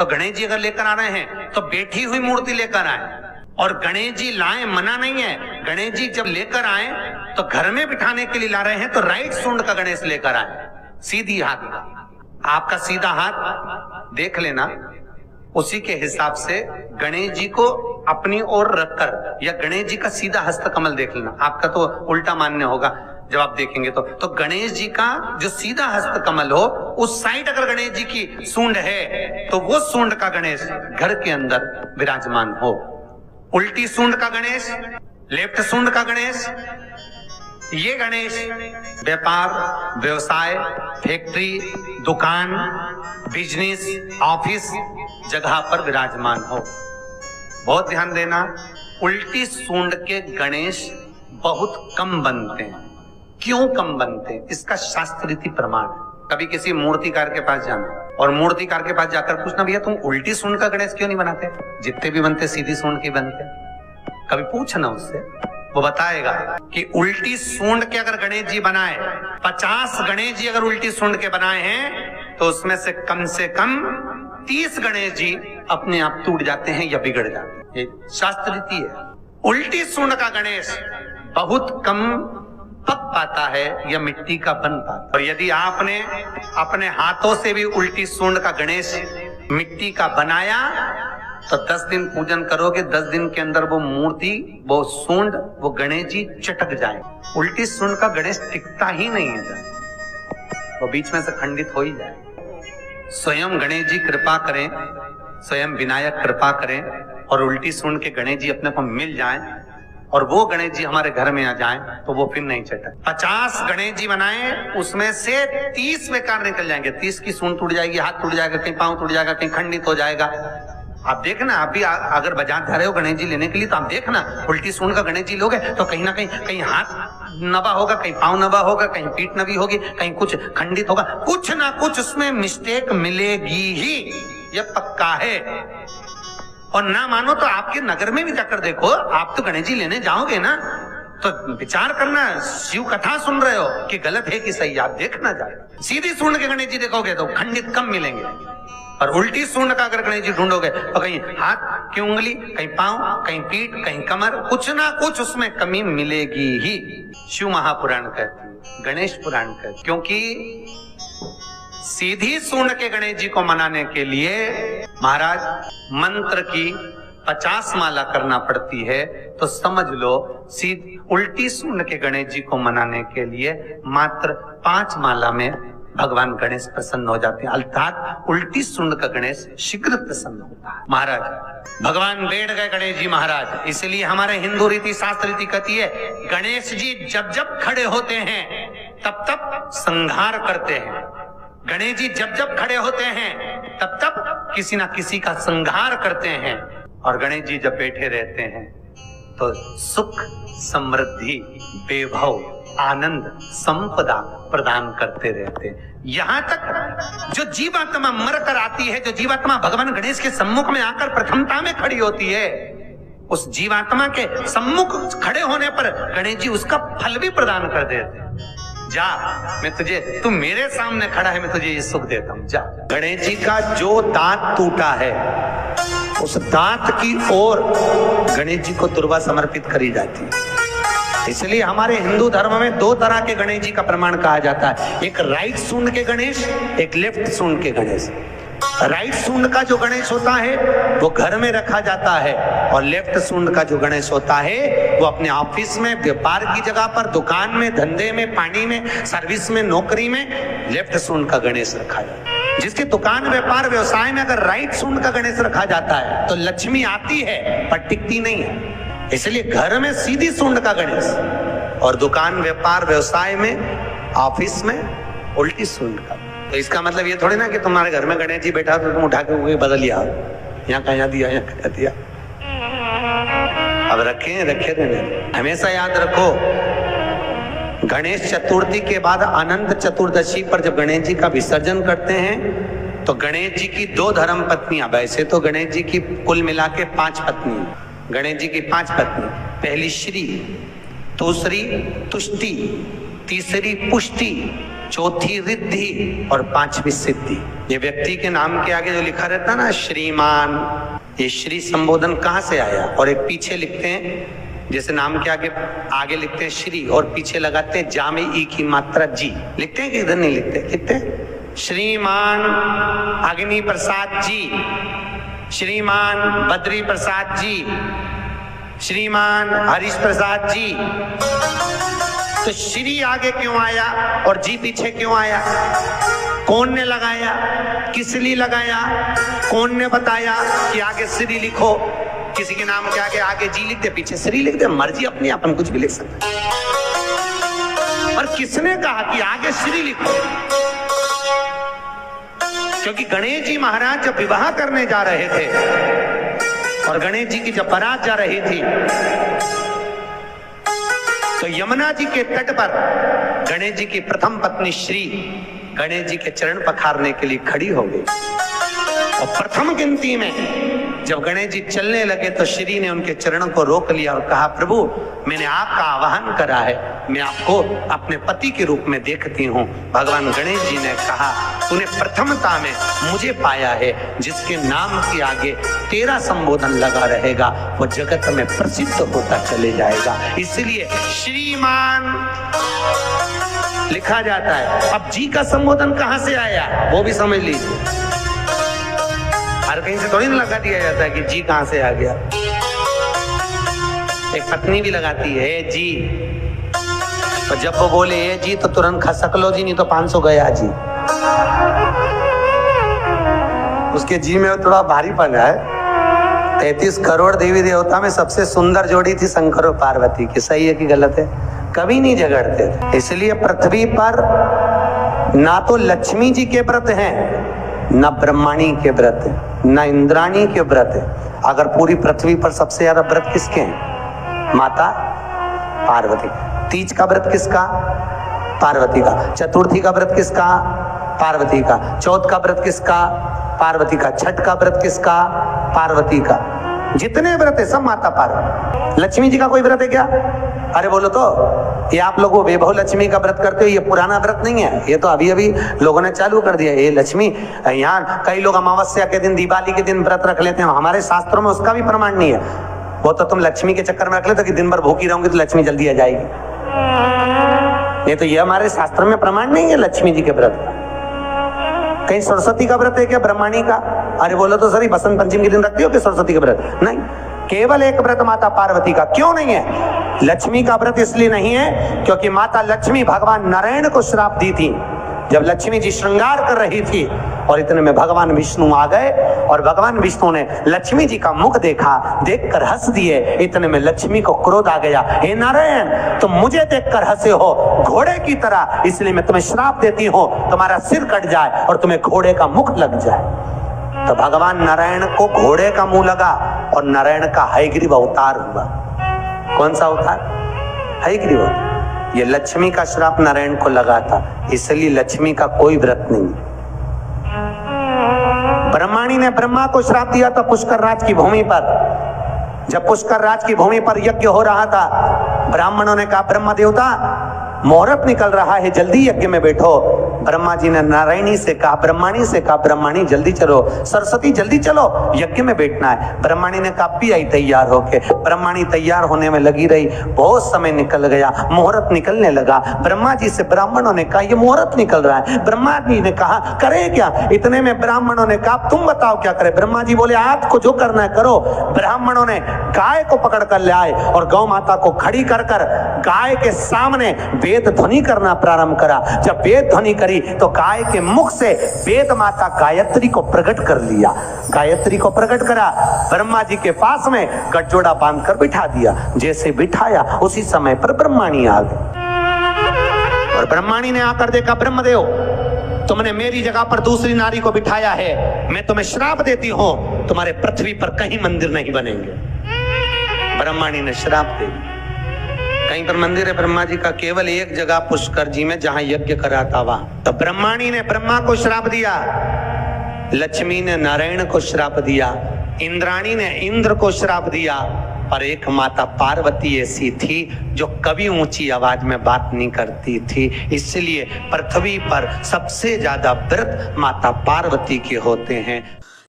तो गणेश जी अगर लेकर आ रहे हैं तो बैठी हुई मूर्ति लेकर आए। और गणेश जी लाए मना नहीं है, गणेश जी जब लेकर आए तो घर में बिठाने के लिए ला रहे हैं तो राइट सूंड का गणेश लेकर आए, सीधी हाथ का। आपका सीधा हाथ देख लेना, उसी के हिसाब से गणेश जी को अपनी ओर रखकर, या गणेश जी का सीधा हस्त कमल देख लेना। आपका तो उल्टा मान्य होगा जब आप देखेंगे तो गणेश जी का जो सीधा हस्त कमल हो उस साइड अगर गणेश जी की सूंड है तो वो सूंड का गणेश घर के अंदर विराजमान हो। उल्टी सूंड का गणेश, लेफ्ट सूंड का गणेश, ये गणेश व्यापार, व्यवसाय, फैक्ट्री, दुकान, बिजनेस, ऑफिस जगह पर विराजमान हो। बहुत ध्यान देना, उल्टी सूंड के गणेश बहुत कम बनते हैं। क्यों कम बनते हैं? इसका शास्त्रीय प्रमाण है। कभी किसी मूर्तिकार के पास जाना और मूर्तिकार के पास जाकर पूछना, भैया तुम उल्टी सूंड का गणेश क्यों नहीं बनाते? जितने भी बनते सीधी सूंड के बनते। कभी पूछना उससे, वो बताएगा कि उल्टी सूंड के अगर गणेश जी बनाए, 50 गणेश जी अगर उल्टी सूंड के बनाए हैं तो उसमें से कम 30 गणेश जी अपने आप टूट जाते हैं या बिगड़ जाते हैं। ये शास्त्र रीति है। उल्टी सूंड का गणेश बहुत कम पक पाता है या मिट्टी का बन पाता है। और यदि आपने अपने हाथों से भी उल्टी सूंड का गणेश मिट्टी का बनाया तो 10 दिन पूजन करोगे, 10 दिन के अंदर वो मूर्ति, वो सूंड, वो गणेश जी चटक जाए। उल्टी सूंड का गणेश टिकता ही नहीं है, वो बीच में से खंडित हो ही जाए। स्वयं गणेश जी कृपा करें, स्वयं विनायक कृपा करें और उल्टी सूंड के गणेश जी अपने को मिल जाएं और वो गणेश जी हमारे घर में आ जाएं तो वो फिर नहीं चटक। 50 गणेश जी बनाए, उसमें से 30 बेकार निकल जाएंगे। 30 की सूंड टूट जाएगी, हाथ टूट जाएगा, कहीं पांव टूट जाएगा, कहीं खंडित हो जाएगा। आप देखना, आप भी अगर बाजार जा रहे हो गणेश जी लेने के लिए तो आप देखना, उल्टी सूंड का गणेश जी लोगे तो कहीं ना कहीं हाथ नबा होगा, कहीं पांव नबा होगा, कहीं पीठ नबी होगी, कहीं कुछ खंडित होगा, कुछ ना कुछ उसमें मिस्टेक मिलेगी ही, ये पक्का है। और ना मानो तो आपके नगर में भी जाकर देखो, आप तो गणेश जी लेने जाओगे ना तो विचार करना, शिव कथा सुन रहे हो कि गलत है कि सही, आप देखना जाए। सीधी सूंड के गणेश जी देखोगे तो खंडित कम मिलेंगे, और उल्टी सूंड का अगर गणेश जी ढूंढोगे तो कहीं हाथ की उंगली, कहीं पांव, कहीं पीठ, कहीं कमर, कुछ ना कुछ उसमें कमी मिलेगी ही। शिव महापुराण कहते हैं, गणेश पुराण कहते हैं, क्योंकि सीधी सूंड के गणेश जी को मनाने के लिए महाराज मंत्र की 50 माला करना पड़ती है, तो समझ लो सीधी उल्टी सूंड के गणेश जी को मनाने के लिए मात्र 5 माला में भगवान गणेश प्रसन्न हो जाते हैं। अर्थात उल्टी सूंड का गणेश शीघ्र प्रसन्न होता है। महाराज भगवान बैठ गए गणेश जी महाराज, इसलिए हमारे हिंदू रीति शास्त्र रीति कहती है गणेश जी जब जब खड़े होते हैं तब तब संहार करते हैं। गणेश जी जब जब खड़े होते हैं तब तब किसी ना किसी का संहार करते हैं। और गणेश जी जब बैठे रहते हैं तो सुख, समृद्धि, वैभव, आनंद, संपदा प्रदान करते रहते हैं। यहाँ तक जो जीवात्मा मर कर आती है, जो जीवात्मा भगवान गणेश के सम्मुख में आकर प्रथमता में खड़ी होती है, उस जीवात्मा के सम्मुख खड़े होने पर गणेश जी उसका फल भी प्रदान कर देते हैं। जा, मैं तुझे, तू मेरे सामने खड़ा है, मैं तुझे ये सुख देता हूं, जा। गणेश जी का जो दांत टूटा है उस दांत की ओर गणेश जी को तुरवा समर्पित करी जाती है। इसलिए हमारे हिंदू धर्म में 2 तरह के गणेश जी का प्रमाण कहा जाता है, एक राइट सूंड के गणेश, एक लेफ्ट सूंड के गणेश। राइट सूंड का जो गणेश होता है वो घर में रखा जाता है, और लेफ्ट सूंड का जो गणेश होता है वो अपने ऑफिस में, व्यापार की जगह पर, दुकान में, धंधे में, पानी में, सर्विस में, नौकरी में लेफ्ट सूंड का गणेश रखा जाता है। जिसकी दुकान, व्यापार, व्यवसाय में अगर राइट सूंड का गणेश रखा जाता है तो लक्ष्मी आती है पर टिकती नहीं है। इसलिए घर में सीधी सूंड का गणेश और दुकान, व्यापार, व्यवसाय में, ऑफिस में उल्टी सूंड का। तो इसका मतलब ये थोड़ी ना कि तुम्हारे घर में गणेश जी बैठा तो तुम उठा के बदल लिया, यहाँ कहाँ दिया, यहाँ कहाँ दिया। अब रखे रहने, हमेशा याद रखो गणेश चतुर्थी के बाद अनंत चतुर्दशी पर जब गणेश जी का विसर्जन करते हैं तो गणेश जी की 2 धर्म पत्नियां, वैसे तो गणेश जी की कुल मिला के 5 पत्नी, गणेश जी की 5 पत्नी, पहली श्री, दूसरी तुष्टि, तीसरी पुष्टि, चौथी रिद्धि और 5वीं सिद्धि। ये व्यक्ति के नाम के आगे जो लिखा रहता है ना श्रीमान, ये श्री संबोधन कहाँ से आया? और एक पीछे लिखते हैं, जैसे नाम के आगे लिखते हैं श्री और पीछे लगाते हैं जा में ई की मात्रा जी, लिखते हैं कि इधर नहीं लिखते? लिखते हैं श्रीमान अग्नि प्रसाद जी, श्रीमान बद्री प्रसाद जी, श्रीमान हरीश प्रसाद जी। तो श्री आगे क्यों आया और जी पीछे क्यों आया? कौन ने लगाया, किस लिए लगाया, कौन ने बताया कि आगे श्री लिखो? किसी के नाम के आगे जी लिख दे, पीछे श्री लिख दे, मर्जी अपनी, अपन कुछ भी लिख सकते। और किसने कहा कि आगे श्री लिखो? क्योंकि गणेश जी महाराज जब विवाह करने जा रहे थे और गणेश जी की जब बारात जा रही थी तो यमुना जी के तट पर गणेश जी की प्रथम पत्नी श्री गणेश जी के चरण पखारने के लिए खड़ी हो गई। और प्रथम गिनती में जब गणेश जी चलने लगे तो श्री ने उनके चरणों को रोक लिया और कहा, प्रभु मैंने आपका आवाहन करा है, मैं आपको अपने पति के रूप में देखती हूँ। भगवान गणेश जी ने कहा, तूने प्रथमता में मुझे पाया है, जिसके नाम के आगे तेरा संबोधन लगा रहेगा वो जगत में प्रसिद्ध होता चले जाएगा। इसलिए श्रीमान लिखा जाता है। अब जी का संबोधन कहां से आया वो भी समझ लीजिए। हर कहीं से थोड़ी ना लगा दिया जाता है कि जी कहां से आ गया। एक पत्नी भी लगाती है जी, तो जब वो बोले ये जी तो तुरंत खसक लो जी, नहीं तो 500 गया जी। उसके जी में थोड़ा भारीपन है। 33 करोड़ देवी देवता में सबसे सुंदर जोड़ी थी शंकर और पार्वती की। सही है कि गलत है? कभी नहीं झगड़ते थे। इसलिए पृथ्वी पर ना तो लक्ष्मी जी के व्रत हैं, ना ब्रह्माणी के व्रत है, ना इंद्राणी के व्रत है। अगर पूरी पृथ्वी पर सबसे ज्यादा व्रत किसके हैं? माता पार्वती। तीज का व्रत किसका? पार्वती का। चतुर्थी का व्रत किसका? पार्वती का। चौथ का व्रत किसका? पार्वती का। छठ का व्रत किसका? पार्वती का। जितने व्रत है सब माता पार्वती। लक्ष्मी जी का कोई व्रत है क्या? अरे बोलो तो, ये आप लोग वैभव लक्ष्मी का व्रत करते हो, ये पुराना व्रत नहीं है, ये तो अभी अभी लोगों ने चालू कर दिया। ये लक्ष्मी, यहाँ कई लोग अमावस्या के दिन, दिवाली के दिन व्रत रख लेते हैं, हमारे शास्त्रों में उसका भी प्रमाण नहीं है। वो तो तुम लक्ष्मी के चक्कर में रख लेते कि दिन भर भूखी रहूंगी तो लक्ष्मी जल्दी आ जाएगी। ये तो ये हमारे शास्त्र में प्रमाण नहीं है लक्ष्मी जी के व्रत का। कहीं सरस्वती का व्रत है क्या ब्रह्माणी का? अरे बोलो तो सर, बसंत पंचमी के दिन रखती हो कि सरस्वती का व्रत? नहीं, केवल एक व्रत माता पार्वती का। क्यों नहीं है? लक्ष्मी का व्रत इसलिए नहीं है क्योंकि माता लक्ष्मी भगवान नारायण को श्राप दी थी। जब लक्ष्मी जी श्रृंगार कर रही थी और इतने में भगवान विष्णु आ गए और भगवान विष्णु ने लक्ष्मी जी का मुख देखा, देखकर हंस दिए। इतने में लक्ष्मी को क्रोध आ गया, हे नारायण तुम मुझे देखकर हंसे हो घोड़े की तरह, इसलिए मैं तुम्हें श्राप देती हूँ, तुम्हारा सिर कट जाए और तुम्हें घोड़े का मुख लग जाए। तो भगवान नारायण को घोड़े का मुंह लगा और नारायण का हयग्रीव अवतार हुआ। कौन सा अवतार? हयग्रीव। ये लक्ष्मी का श्राप नारायण को लगा था, इसलिए लक्ष्मी का कोई व्रत नहीं। ब्रह्माणी ने ब्रह्मा को श्राप दिया था पुष्कर राज की भूमि पर। जब पुष्कर राज की भूमि पर यज्ञ हो रहा था, ब्राह्मणों ने कहा ब्रह्मा देवता मुहूर्त निकल रहा है, जल्दी यज्ञ में बैठो। ब्रह्मा जी ने नारायणी से कहा, ब्रह्माणी से कहा, ब्रह्माणी जल्दी चलो, सरस्वती जल्दी चलो, यज्ञ में बैठना है। ब्रह्माणी ने कहा भी आई तैयार होके। ब्रह्माणी तैयार होने में लगी रही, बहुत समय निकल गया, मुहूर्त निकलने लगा। ब्रह्मा जी से ब्राह्मणों ने कहा ये मुहूर्त निकल रहा है। ब्रह्मा जी ने कहा करें क्या? इतने में ब्राह्मणों ने कहा तुम बताओ क्या करें? ब्रह्मा जी बोले आपको जो करना है करो। ब्राह्मणों ने गाय को पकड़ कर ले आए और गौ माता को खड़ी कर गाय के सामने वेद ध्वनि करना प्रारंभ करा। जब वेद ध्वनि करी तो गाय के मुख से वेद माता गायत्री को प्रकट कर लिया। गायत्री को प्रकट करा, ब्रह्मा जी के पास में गठजोड़ा बांधकर बिठा दिया। जैसे बिठाया उसी समय पर ब्रह्माणी आ गई और ब्रह्माणी ने आकर देखा ब्रह्मदेव तुमने मेरी जगह पर दूसरी नारी को बिठाया है, मैं तुम्हें श्राप देती हूं, तुम्हारे पृथ्वी पर कहीं मंदिर नहीं बनेंगे। ब्रह्माणी ने श्राप दे दिया। कहीं पर मंदिर है ब्रह्मा जी का? केवल एक जगह पुष्कर जी में जहां यज्ञ करा था वहां। तो ब्रह्माणी ने ब्रह्मा को श्राप दिया, लक्ष्मी ने नारायण को श्राप दिया, इंद्राणी ने इंद्र को श्राप दिया पर एक माता पार्वती ऐसी थी जो कभी ऊंची आवाज में बात नहीं करती थी, इसलिए पृथ्वी पर सबसे ज्यादा व्रत माता पार्वती के होते हैं।